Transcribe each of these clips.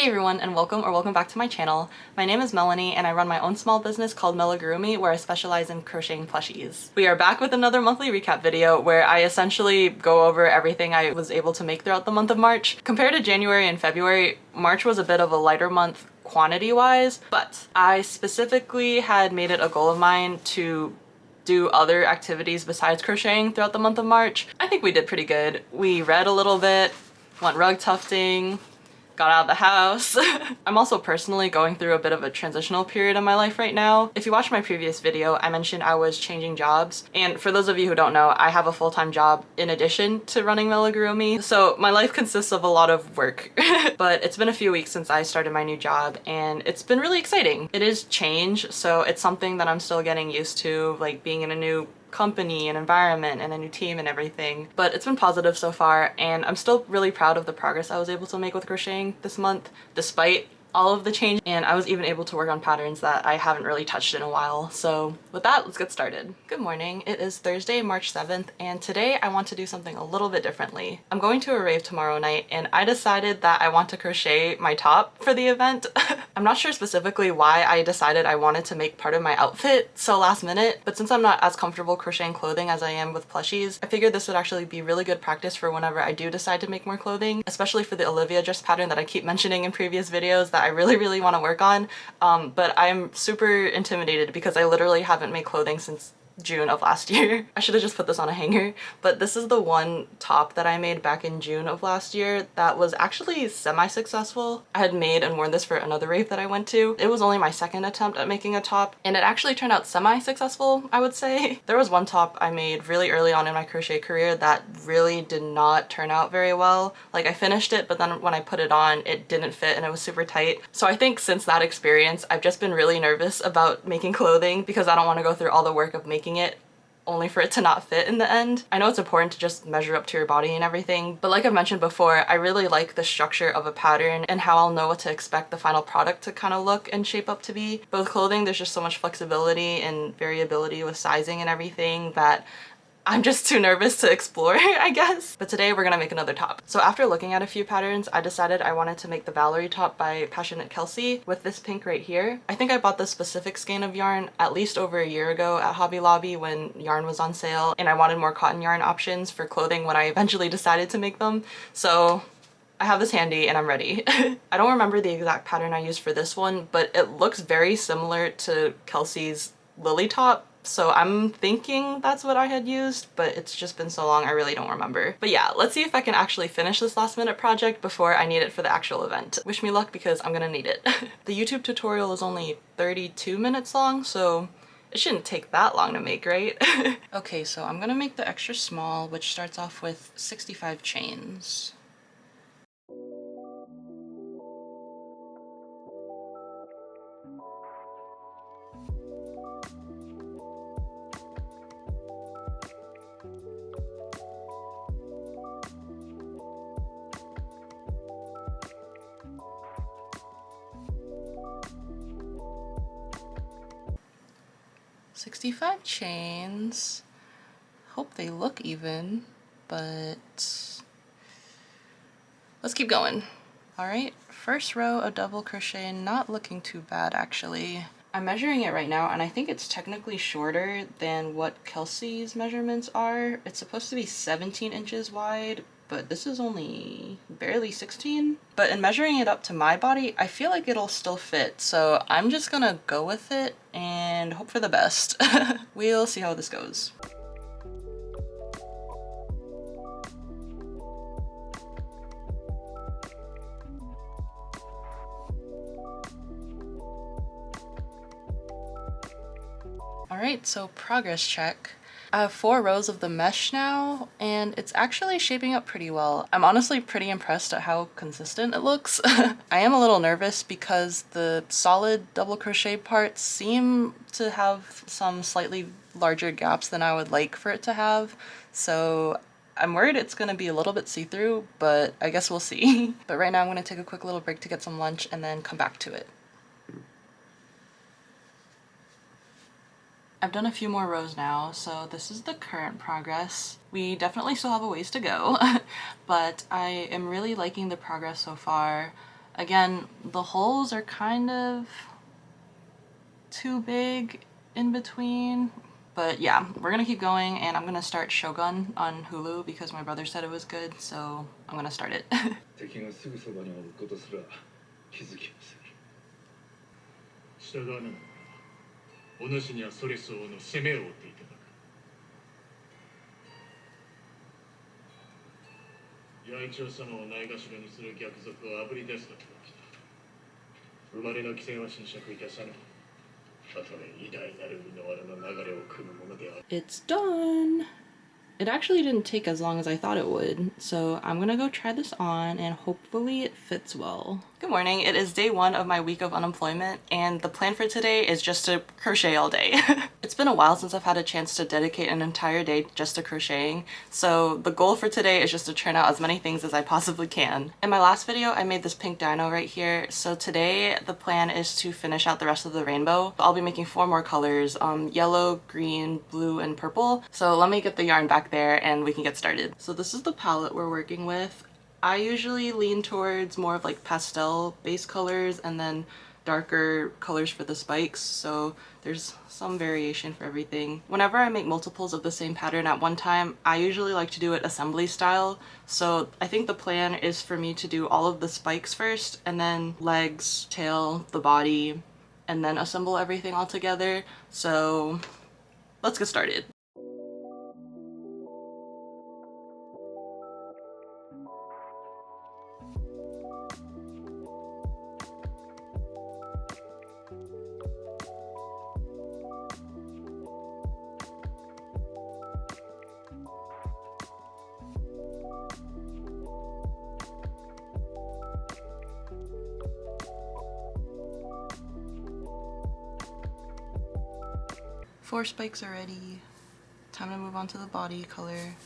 Hey everyone, and welcome back to my channel. My name is Melanie and I run my own small business called Melagurumi where I specialize in crocheting plushies. We are back with another monthly recap video where I essentially go over everything I was able to make throughout the month of March. Compared to January and February, March was a bit of a lighter month quantity-wise, but I specifically had made it a goal of mine to do other activities besides crocheting throughout the month of March. I think we did pretty good. We read a little bit, went rug tufting, got out of the house. I'm also personally going through a bit of a transitional period in my life right now. If you watched my previous video, I mentioned I was changing jobs. And for those of you who don't know, I have a full-time job in addition to running Melagurumi. So my life consists of a lot of work. But it's been a few weeks since I started my new job and it's been really exciting. It is change, so it's something that I'm still getting used to, like being in a new company and environment and a new team and everything, but it's been positive so far and I'm still really proud of the progress I was able to make with crocheting this month despite all of the change, and I was even able to work on patterns that I haven't really touched in a while. So with that, let's get started. Good morning. It is Thursday, March 7th, and today I want to do something a little bit differently. I'm going to a rave tomorrow night and I decided that I want to crochet my top for the event. I'm not sure specifically why I decided I wanted to make part of my outfit so last minute, but since I'm not as comfortable crocheting clothing as I am with plushies, I figured this would actually be really good practice for whenever I do decide to make more clothing, especially for the Olivia dress pattern that I keep mentioning in previous videos that I really want to work on. But I'm super intimidated because I literally haven't made clothing since June of last year. I should have just put this on a hanger, but this is the one top that I made back in June of last year that was actually semi-successful. I had made and worn this for another rave that I went to. It was only my second attempt at making a top and it actually turned out semi-successful, I would say. There was one top I made really early on in my crochet career that really did not turn out very well. Like I finished it, but then when I put it on, it didn't fit and it was super tight. So I think since that experience, I've just been really nervous about making clothing because I don't want to go through all the work of making it only for it to not fit in the end. I know it's important to just measure up to your body and everything, but like I've mentioned before, I really like the structure of a pattern and how I'll know what to expect the final product to kind of look and shape up to be. But with clothing, there's just so much flexibility and variability with sizing and everything that I'm just too nervous to explore, I guess. But today we're gonna make another top. So after looking at a few patterns, I decided I wanted to make the Valerie top by Passionate Kelsey with this pink right here. I think I bought this specific skein of yarn at least over a year ago at Hobby Lobby when yarn was on sale and I wanted more cotton yarn options for clothing when I eventually decided to make them. So I have this handy and I'm ready. I don't remember the exact pattern I used for this one, but it looks very similar to Kelsey's Lily top. So I'm thinking that's what I had used, but it's just been so long I really don't remember. But yeah, let's see if I can actually finish this last minute project before I need it for the actual event. Wish me luck because I'm gonna need it. The YouTube tutorial is only 32 minutes long, so it shouldn't take that long to make, right? Okay, so I'm gonna make the extra small, which starts off with 65 chains. "65 chains. Hope they look even, but let's keep going. All right, first row of double crochet, not looking too bad actually. I'm measuring it right now and I think it's technically shorter than what Kelsey's measurements are. It's supposed to be 17 inches wide, but this is only barely 16. But in measuring it up to my body, I feel like it'll still fit. So I'm just gonna go with it and hope for the best. We'll see how this goes. Alright, so progress check. I have 4 rows of the mesh now, and it's actually shaping up pretty well. I'm honestly pretty impressed at how consistent it looks. I am a little nervous because the solid double crochet parts seem to have some slightly larger gaps than I would like for it to have, so I'm worried it's gonna be a little bit see-through, but I guess we'll see. But right now I'm gonna take a quick little break to get some lunch and then come back to it. I've done a few more rows now, so this is the current progress. We definitely still have a ways to go, but I am really liking the progress so far. Again, the holes are kind of too big in between, but yeah, we're gonna keep going, and I'm gonna start Shogun on Hulu because my brother said it was good, so I'm gonna start it. 敵がすぐそばにおることすら気づきません。従わぬならお主にはそれ相応の責めを負っていただく。八重長様をないがしろにする逆賊をあぶり出す時が来た。生まれの起点は侵食いたさぬ。たとえ偉大なる身の藁の流れを組むものである。 It's done! It actually didn't take as long as I thought it would, so I'm gonna go try this on and hopefully it fits well. Good morning, it is day 1 of my week of unemployment, and the plan for today is just to crochet all day. It's been a while since I've had a chance to dedicate an entire day just to crocheting, so the goal for today is just to churn out as many things as I possibly can. In my last video, I made this pink dino right here, so today the plan is to finish out the rest of the rainbow. I'll be making 4 more colors, yellow, green, blue, and purple. So let me get the yarn back there and we can get started. So this is the palette we're working with. I usually lean towards more of like pastel base colors and then darker colors for the spikes, so there's some variation for everything. Whenever I make multiples of the same pattern at one time, I usually like to do it assembly style, so I think the plan is for me to do all of the spikes first and then legs, tail, the body, and then assemble everything all together. So let's get started. Four spikes already. Time to move on to the body color.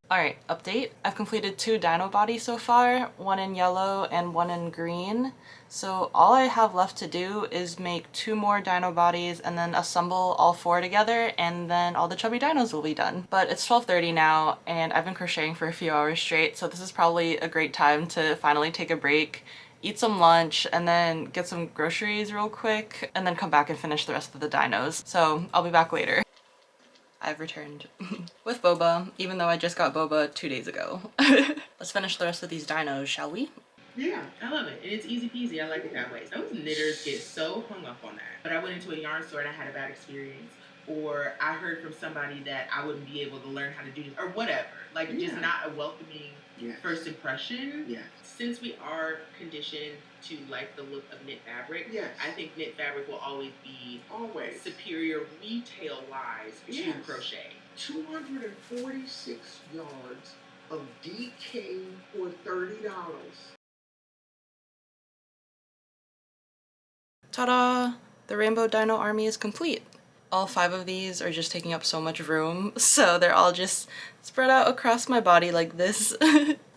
Alright, update. I've completed 2 dino bodies so far, one in yellow and one in green. So all I have left to do is make 2 more dino bodies and then assemble all 4 together, and then all the chubby dinos will be done. But it's 12:30 now and I've been crocheting for a few hours straight, so this is probably a great time to finally take a break, eat some lunch, and then get some groceries real quick, and then come back and finish the rest of the dinos. So I'll be back later. I've returned with boba, even though I just got boba 2 days ago. Let's finish the rest of these dinos, shall we? Yeah, I love it. And it's easy peasy. I like it that way. Those knitters get so hung up on that. But I went into a yarn store and I had a bad experience. Or I heard from somebody that I wouldn't be able to learn how to do this. Or whatever. Like, just not a welcoming first impression. Yeah. Since we are conditioned to like the look of knit fabric, I think knit fabric will always be superior retail-wise to crochet. 246 yards of DK for $30. Ta-da! The Rainbow Dino Army is complete. All 5 of these are just taking up so much room, so they're all just spread out across my body like this.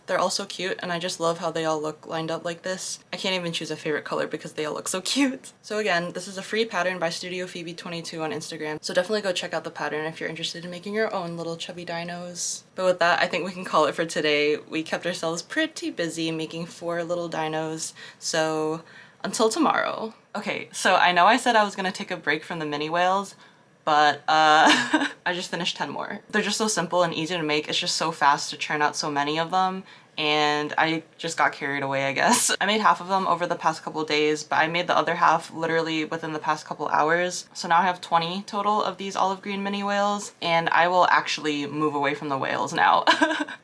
They're all so cute, and I just love how they all look lined up like this. I can't even choose a favorite color because they all look so cute. So again, this is a free pattern by Studio Phoebe22 on Instagram, so definitely go check out the pattern if you're interested in making your own little chubby dinos. But with that, I think we can call it for today. We kept ourselves pretty busy making 4 little dinos, so until tomorrow. Okay, so I know I said I was gonna take a break from the mini whales, but I just finished 10 more. They're just so simple and easy to make. It's just so fast to churn out so many of them, and I just got carried away, I guess. I made half of them over the past couple days, but I made the other half literally within the past couple hours. So now I have 20 total of these olive green mini whales, and I will actually move away from the whales now.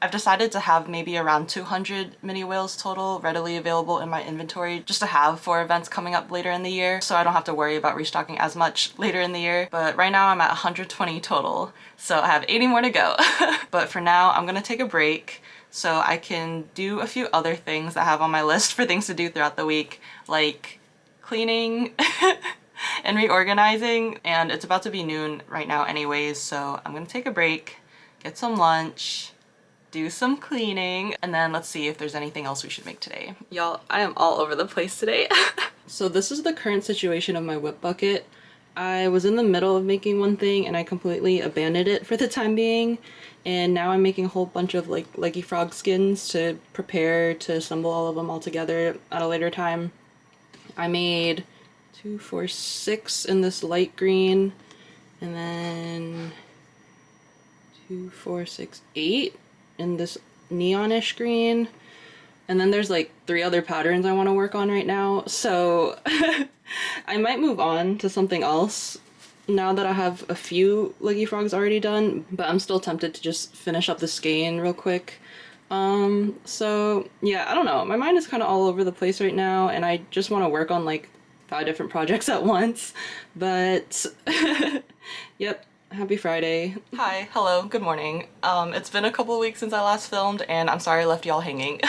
I've decided to have maybe around 200 mini whales total readily available in my inventory just to have for events coming up later in the year, so I don't have to worry about restocking as much later in the year. But right now I'm at 120 total, so I have 80 more to go. But for now, I'm gonna take a break so I can do a few other things I have on my list for things to do throughout the week, like cleaning and reorganizing. And it's about to be noon right now anyways, so I'm gonna take a break, get some lunch, do some cleaning, and then let's see if there's anything else we should make today. Y'all, I am all over the place today. So this is the current situation of my whip bucket. I was in the middle of making one thing and I completely abandoned it for the time being, and now I'm making a whole bunch of like leggy frog skins to prepare to assemble all of them all together at a later time. I made 2, 4, 6 in this light green, and then 2, 4, 6, 8 in this neonish green. And then there's like 3 other patterns I want to work on right now, so I might move on to something else now that I have a few leggy frogs already done, but I'm still tempted to just finish up the skein real quick. So yeah, I don't know. My mind is kind of all over the place right now, and I just want to work on like 5 different projects at once, but yep. Happy Friday. Hi, hello, good morning. It's been a couple weeks since I last filmed, and I'm sorry I left y'all hanging.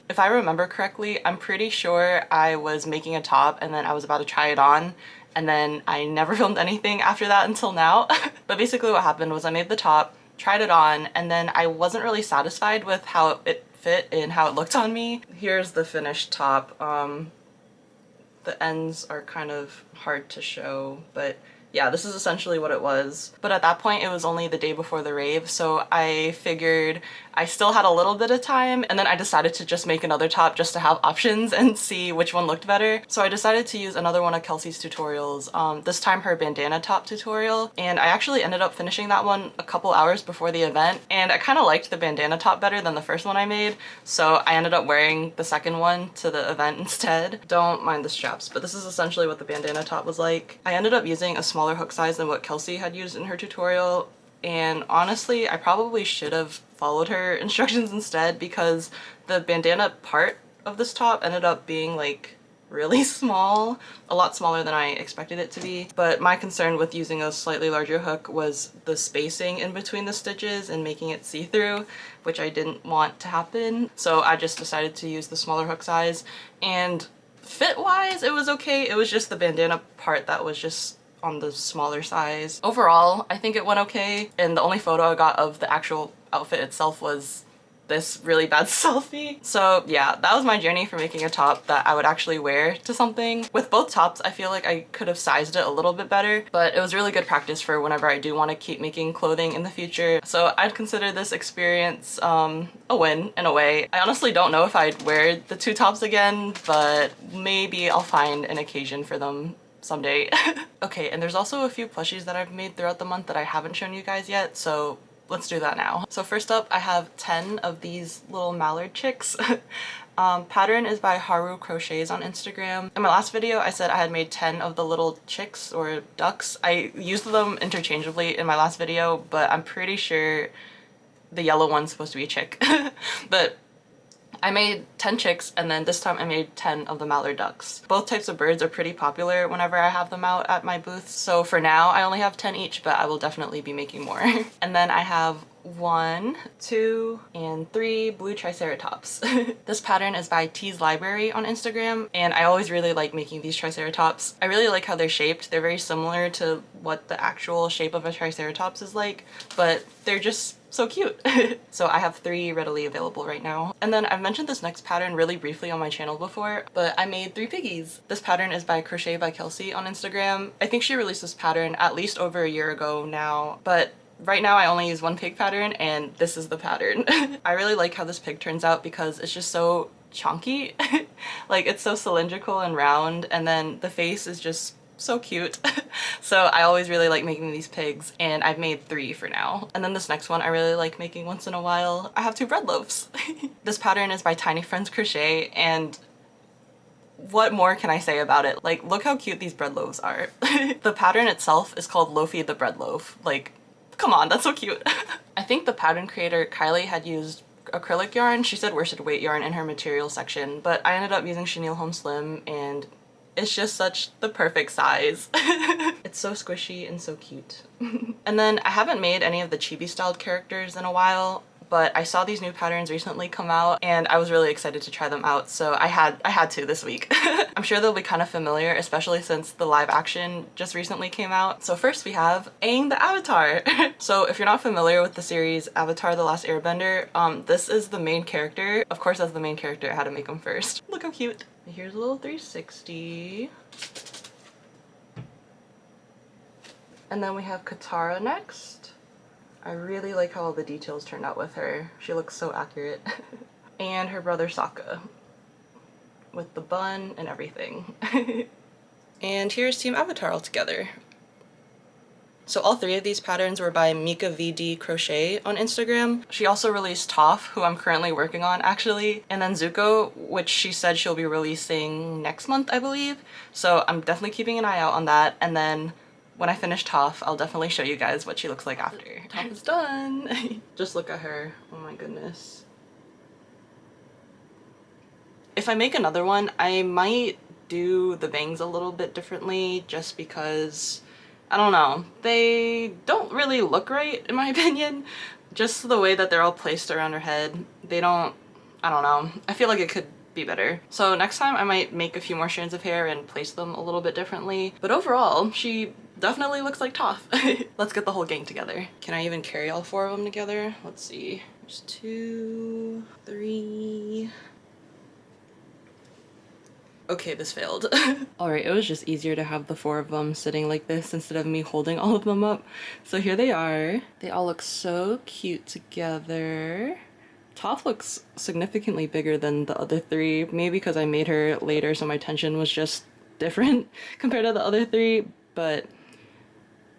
If I remember correctly, I'm pretty sure I was making a top and then I was about to try it on, and then I never filmed anything after that until now. But basically what happened was I made the top, tried it on, and then I wasn't really satisfied with how it fit and how it looked on me. Here's the finished top. The ends are kind of hard to show, but yeah, this is essentially what it was. But at that point, it was only the day before the rave, so I figured I still had a little bit of time, and then I decided to just make another top just to have options and see which one looked better. So I decided to use another one of Kelsey's tutorials, this time her bandana top tutorial, and I actually ended up finishing that one a couple hours before the event, and I kind of liked the bandana top better than the first one I made, so I ended up wearing the second one to the event instead. Don't mind the straps, but this is essentially what the bandana top was like. I ended up using a smaller hook size than what Kelsey had used in her tutorial, and honestly I probably should have followed her instructions instead, because the bandana part of this top ended up being like really small, a lot smaller than I expected it to be. But my concern with using a slightly larger hook was the spacing in between the stitches and making it see-through, which I didn't want to happen. So I just decided to use the smaller hook size, and fit-wise it was okay. It was just the bandana part that was just on the smaller size. Overall, I think it went okay, and the only photo I got of the actual outfit itself was this really bad selfie. So yeah, that was my journey for making a top that I would actually wear to something. With both tops, I feel like I could have sized it a little bit better, but it was really good practice for whenever I do want to keep making clothing in the future. So I'd consider this experience a win in a way. I honestly don't know if I'd wear the 2 tops again, but maybe I'll find an occasion for them someday. Okay, and there's also a few plushies that I've made throughout the month that I haven't shown you guys yet, so let's do that now. So first up, I have 10 of these little mallard chicks. Pattern is by Haru Crochets on Instagram. In my last video, I said I had made 10 of the little chicks or ducks. I used them interchangeably in my last video, but I'm pretty sure the yellow one's supposed to be a chick. But I made 10 chicks, and then this time I made 10 of the mallard ducks. Both types of birds are pretty popular whenever I have them out at my booth, so for now I only have 10 each, but I will definitely be making more. And then I have 1, 2, and 3 blue triceratops. This pattern is by T's Library on Instagram, and I always really like making these triceratops. I really like how they're shaped. They're very similar to what the actual shape of a triceratops is like, but they're just so cute. So I have 3 readily available right now. And then I've mentioned this next pattern really briefly on my channel before, but I made 3 piggies. This pattern is by Crochet by Kelsey on Instagram. I think she released this pattern at least over a year ago now, but right now I only use 1 pig pattern, and this is the pattern. I really like how this pig turns out because it's just so chunky. Like, it's so cylindrical and round, and then the face is just so cute. So I always really like making these pigs, and I've made 3 for now. And then this next one I really like making once in a while. I have 2 bread loaves. This pattern is by Tiny Friends Crochet, and what more can I say about it? Like, look how cute these bread loaves are. The pattern itself is called Loafy the Bread Loaf. Like, come on, that's so cute. I think the pattern creator Kylie had used acrylic yarn. She said worsted weight yarn in her material section, but I ended up using Chenille Home Slim, and it's just such the perfect size. It's so squishy and so cute. And then I haven't made any of the chibi styled characters in a while, but I saw these new patterns recently come out and I was really excited to try them out, so I had to this week. I'm sure they'll be kind of familiar, especially since the live action just recently came out. So first we have Aang the Avatar. So if you're not familiar with the series Avatar: The Last Airbender, this is the main character. Of course, as the main character, I had to make him first. Look how cute. Here's a little 360. And then we have Katara next. I really like how all the details turned out with her. She looks so accurate. And her brother Sokka with the bun and everything. And here's Team Avatar all together. So all three of these patterns were by Mika VD Crochet on Instagram. She also released Toph, who I'm currently working on actually, and then Zuko, which she said she'll be releasing next month, I believe. So I'm definitely keeping an eye out on that. And then when I finish Toph, I'll definitely show you guys what she looks like after. Toph is done. Just look at her. Oh my goodness. If I make another one, I might do the bangs a little bit differently just because, I don't know, they don't really look right in my opinion. Just the way that they're all placed around her head, they don't, I don't know, I feel like it could be better. So next time I might make a few more strands of hair and place them a little bit differently. But overall, she definitely looks like Toph. Let's get the whole gang together. Can I even carry all four of them together? Let's see. There's 2, 3... Okay, this failed. Alright, it was just easier to have the four of them sitting like this instead of me holding all of them up. So here they are. They all look so cute together. Toph looks significantly bigger than the other three, maybe because I made her later so my tension was just different compared to the other three, but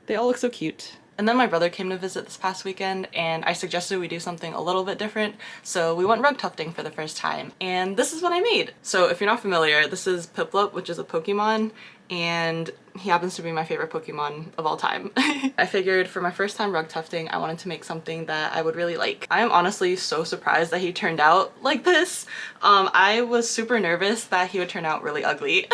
they all look so cute. And then my brother came to visit this past weekend and I suggested we do something a little bit different. So we went rug tufting for the first time and this is what I made. So if you're not familiar, this is Piplup, which is a Pokemon, and he happens to be my favorite Pokemon of all time. I figured for my first time rug tufting, I wanted to make something that I would really like. I am honestly so surprised that he turned out like this. I was super nervous that he would turn out really ugly.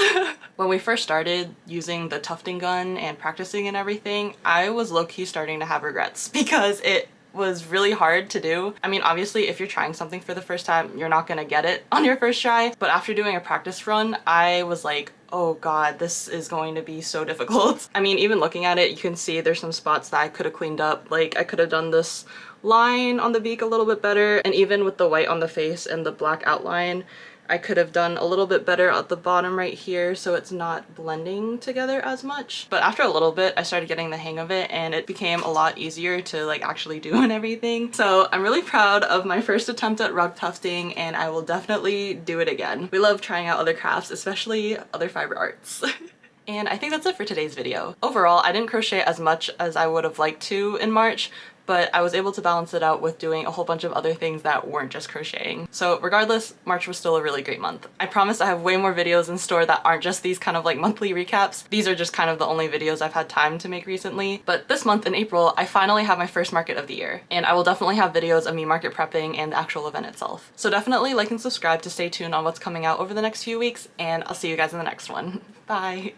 When we first started using the tufting gun and practicing and everything, I was low-key starting to have regrets because it was really hard to do. I mean, obviously, if you're trying something for the first time, you're not gonna get it on your first try. But after doing a practice run, I was like, oh god, this is going to be so difficult. I mean, even looking at it, you can see there's some spots that I could have cleaned up. Like, I could have done this line on the beak a little bit better, and even with the white on the face and the black outline, I could have done a little bit better at the bottom right here so it's not blending together as much. But after a little bit, I started getting the hang of it and it became a lot easier to like actually do and everything. So I'm really proud of my first attempt at rug tufting and I will definitely do it again. We love trying out other crafts, especially other fiber arts. And I think that's it for today's video. Overall, I didn't crochet as much as I would have liked to in March, but I was able to balance it out with doing a whole bunch of other things that weren't just crocheting. So regardless, March was still a really great month. I promise I have way more videos in store that aren't just these kind of like monthly recaps. These are just kind of the only videos I've had time to make recently. But this month in April, I finally have my first market of the year, and I will definitely have videos of me market prepping and the actual event itself. So definitely like and subscribe to stay tuned on what's coming out over the next few weeks, and I'll see you guys in the next one. Bye!